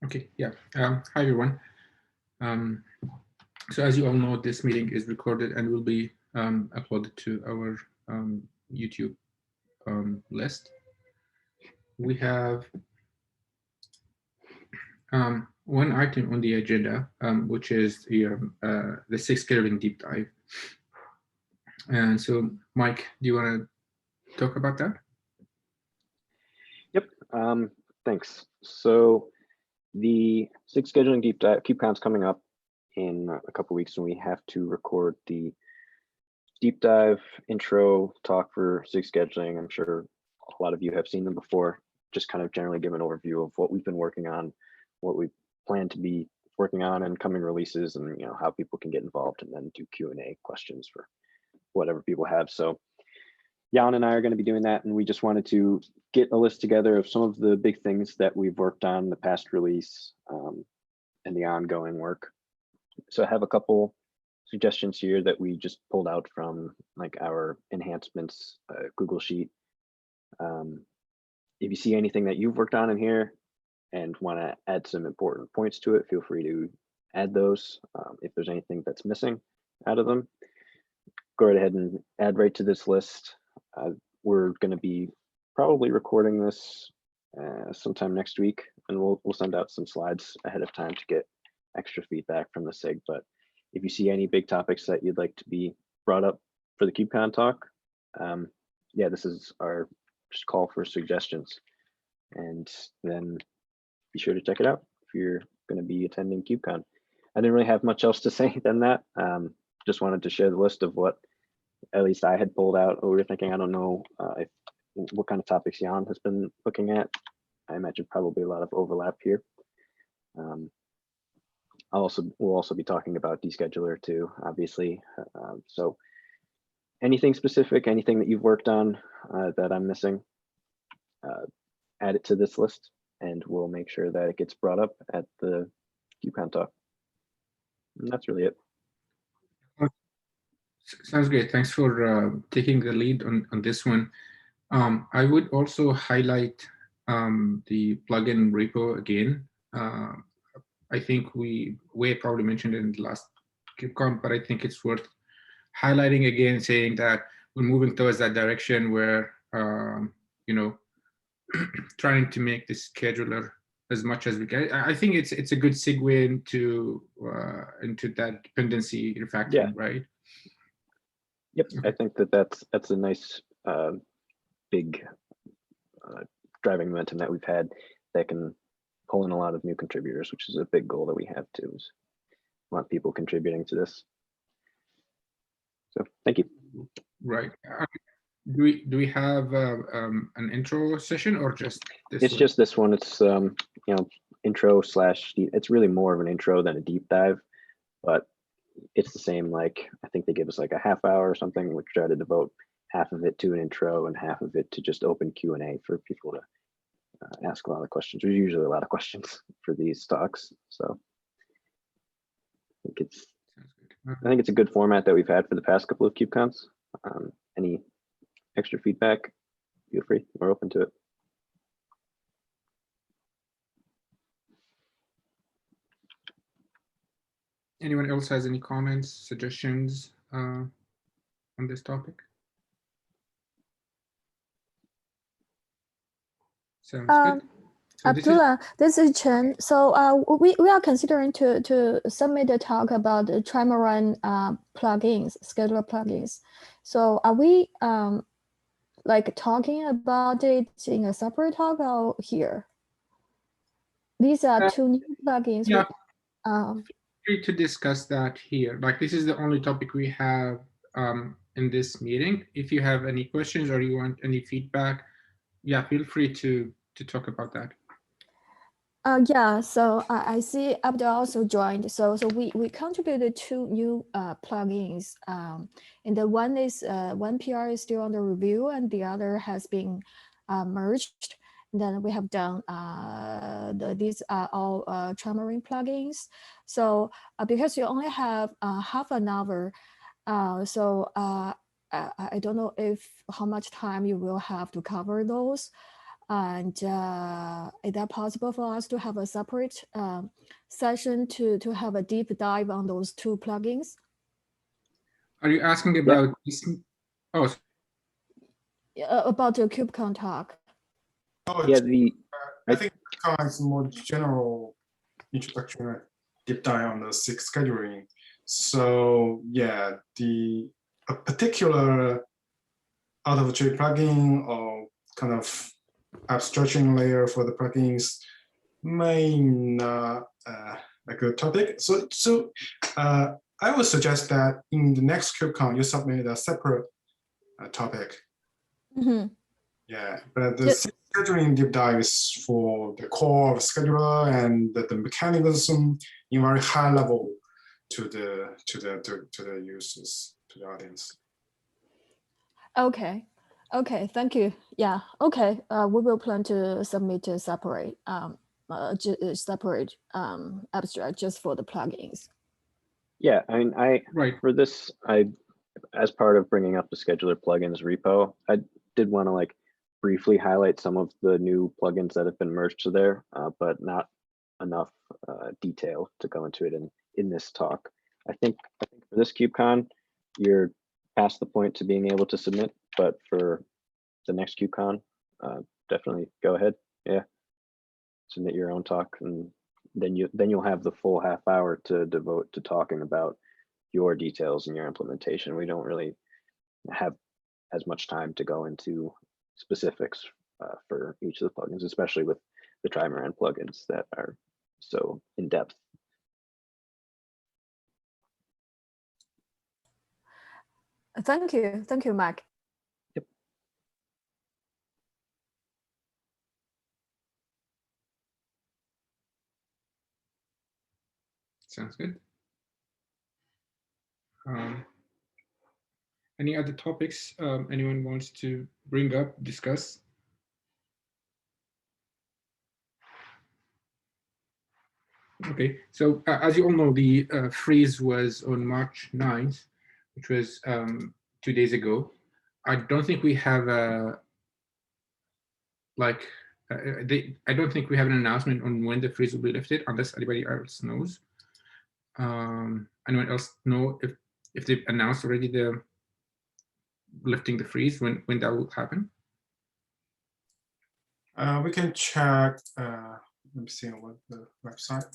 Okay, yeah. Hi, everyone. So as you all know, this meeting is recorded and will be uploaded to our YouTube list. We have one item on the agenda, which is the SIG scheduling deep dive. And so, Mike, do you want to talk about that? Yep, thanks. So the SIG scheduling deep dive, KubeCon's coming up in a couple weeks, and we have to record the deep dive intro talk for SIG scheduling. I'm sure a lot of you have seen them before. Just kind of generally give an overview of what we've been working on, what we plan to be working on, and coming releases, and how people can get involved, and then do Q&A questions for whatever people have. So Jan and I are going to be doing that, and we just wanted to get a list together of some of the big things that we've worked on in the past release and the ongoing work. So I have a couple suggestions here that we just pulled out from like our enhancements Google Sheet. If you see anything that you've worked on in here and want to add some important points to it, feel free to add those. If there's anything that's missing out of them, go right ahead and add right to this list. We're going to be probably recording this sometime next week, and we'll send out some slides ahead of time to get extra feedback from the SIG. But if you see any big topics that you'd like to be brought up for the KubeCon talk, yeah, this is our just call for suggestions. And then be sure to check it out if you're going to be attending KubeCon. I didn't really have much else to say than that. Just wanted to share the list of what at least I had pulled out or we were thinking. I don't know what kind of topics Jan has been looking at. I imagine probably a lot of overlap here. We'll also be talking about Descheduler too, obviously. So anything specific, anything that you've worked on that I'm missing, add it to this list, and we'll make sure that it gets brought up at the KubeCon talk. And that's really it. Sounds great. Thanks for taking the lead on this one. I would also highlight the plugin repo again. I think we probably mentioned it in the last KubeCon, but I think it's worth highlighting again, saying that we're moving towards that direction where, trying to make the scheduler as much as we can. I think it's a good segue into that dependency refactoring, yeah. Right? Yep, I think that's a nice big driving momentum that we've had that can pull in a lot of new contributors, which is a big goal that we have too, is want people contributing to this. So thank you. Right. Do we have an intro session or just this? It's just this one. It's intro / it's really more of an intro than a deep dive, but it's the same. Like I think they give us like a half hour or something. We try to devote half of it to an intro and half of it to just open Q&A for people to ask a lot of questions. There's usually a lot of questions for these talks, so I think it's a good format that we've had for the past couple of KubeCons. Any extra feedback, feel free. We're open to it. Anyone else has any comments, suggestions on this topic? Sounds good. So Abdullah, this is Chen. So we are considering to submit a talk about the trimaran plugins, scheduler plugins. So are we like talking about it in a separate talk or here? These are two new plugins. Yeah. Free to discuss that here. Like this is the only topic we have in this meeting. If you have any questions or you want any feedback, yeah, feel free to talk about that. Yeah, so I see Abdul also joined. So we contributed 2 new plugins. And the one is one PR is still under review, and the other has been merged. And then we have done these are all Xamarin plugins. So because you only have half an hour, so I don't know how much time you will have to cover those. And is that possible for us to have a separate session to have a deep dive on those two plugins? Are you asking about this? Oh, About the KubeCon talk. Oh, Yeah, I think it's more general introduction, deep dive on the SIG scheduling. So yeah, a particular out of tree plugin or kind of abstraction layer for the plugins may not a good topic. So I would suggest that in the next KubeCon you submit a separate topic. Mm-hmm. Yeah, but the scheduling deep dive is for the core of scheduler and the mechanism in very high level to the users, to the audience. Okay. Okay, thank you. Yeah, okay. We will plan to submit a separate abstract just for the plugins. Yeah, I mean, right. for this, as part of bringing up the scheduler plugins repo, I did want to like briefly highlight some of the new plugins that have been merged to there, but not enough detail to go into it in this talk. I think for this KubeCon, you're past the point to being able to submit, but for the next KubeCon, definitely go ahead. Yeah, submit your own talk, and then you'll have the full half hour to devote to talking about your details and your implementation. We don't really have as much time to go into specifics for each of the plugins, especially with the trimaran plugins that are so in depth. Thank you, Mike. Yep. Sounds good. Any other topics anyone wants to bring up, discuss? Okay, so as you all know, the freeze was on March 9th, which was 2 days ago. I don't think we have a I don't think we have an announcement on when the freeze will be lifted, unless anybody else knows. Anyone else know if they've announced already the lifting the freeze, when that will happen? We can check. Let me see what the website.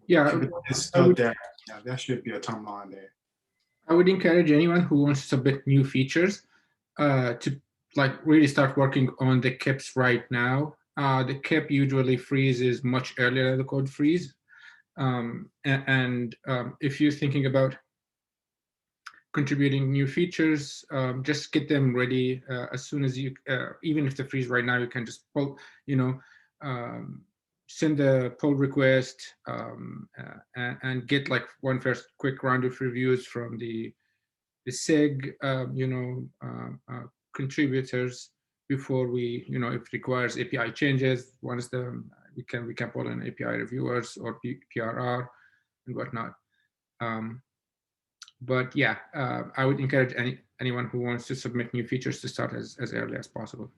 Yeah, it's not there. Yeah, there should be a timeline there. I would encourage anyone who wants to submit new features to like really start working on the KIPs right now. The KIP usually freezes much earlier than the code freeze. If you're thinking about contributing new features, just get them ready as soon as you, even if the freeze right now, you can just pull, send a pull request and get like one first quick round of reviews from the SIG, contributors before we, if it requires API changes. Once we can pull in API reviewers or PRR and whatnot. But yeah, I would encourage anyone who wants to submit new features to start as early as possible.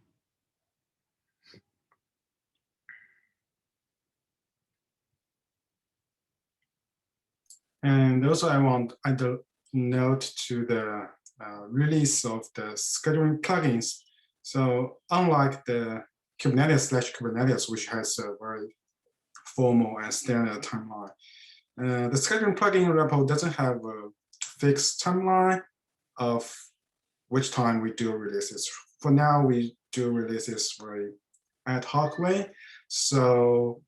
And also I want to add a note to the release of the scheduling plugins. So unlike the Kubernetes/Kubernetes, which has a very formal and standard timeline, the scheduling plugin repo doesn't have a fixed timeline of which time we do releases. For now, we do releases very ad hoc way. So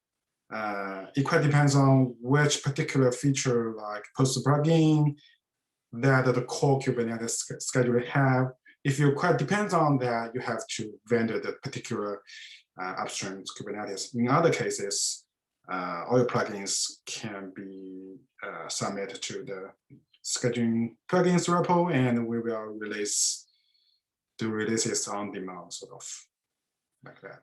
it quite depends on which particular feature, like post plugin, that the core Kubernetes scheduler have. If you quite depends on that, you have to vendor the particular upstream Kubernetes. In other cases, all your plugins can be submitted to the scheduling plugins repo, and we will do releases on demand, sort of like that.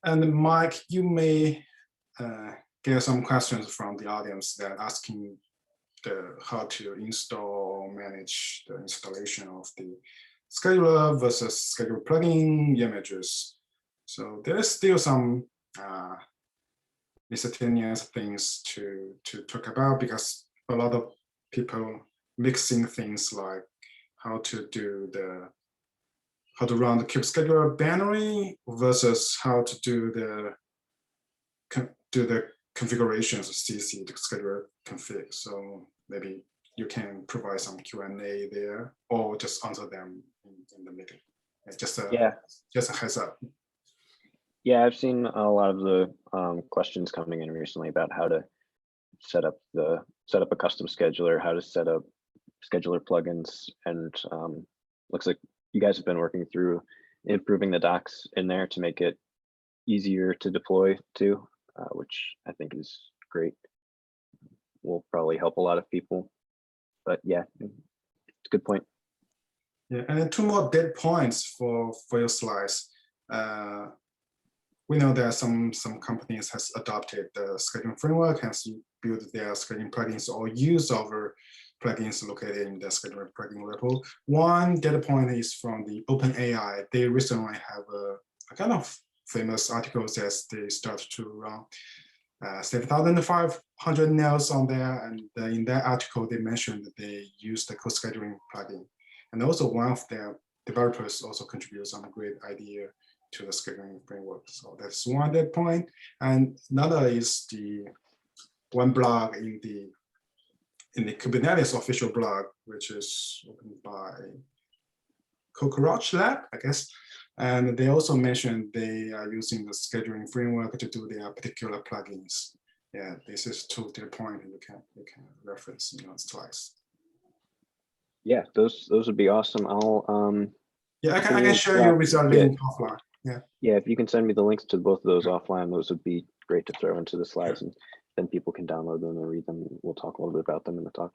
And Mike, you may get some questions from the audience that asking how to install or manage the installation of the scheduler versus schedule plugin images. So there is still some miscellaneous things to talk about, because a lot of people mixing things like how to run the kube scheduler binary versus how to do the configurations of CC, the scheduler config. So maybe you can provide some Q&A there, or just answer them in the middle. Just a heads up. Yeah, I've seen a lot of the questions coming in recently about how to set up a custom scheduler, how to set up scheduler plugins, and looks like you guys have been working through improving the docs in there to make it easier to deploy to, which I think is great. Will probably help a lot of people. But yeah, it's a good point. Yeah, and then 2 more dead points for your slides. We know that some companies has adopted the scheduling framework, has built their scheduling plugins or use our plugins located in the scheduling plugin repo. One data point is from the OpenAI. They recently have a kind of famous article that they start to run 7,500 nails on there, and in that article they mentioned that they use the code scheduling plugin, and also one of their developers also contributes some great idea to the scheduling framework. So that's one dead point. And another is the one blog in the Kubernetes official blog, which is opened by Cockroach Lab, I guess. And they also mentioned they are using the scheduling framework to do their particular plugins. Yeah, this is 2 data points you can reference in your slides. Yeah, those would be awesome. I'll yeah, I can share you with a link offline. Yeah, if you can send me the links to both of those offline, those would be great to throw into the slides, and then people can download them and read them. We'll talk a little bit about them in the talk.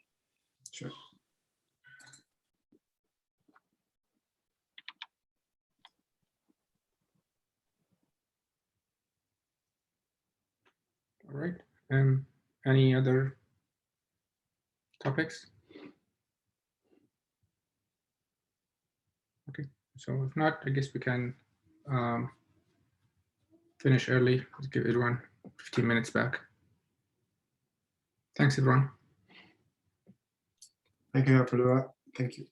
Sure. All right. Any other topics? Okay. So if not, I guess we can finish early. Let's give everyone 15 minutes back. Thanks, everyone. Thank you, Apollo. Thank you.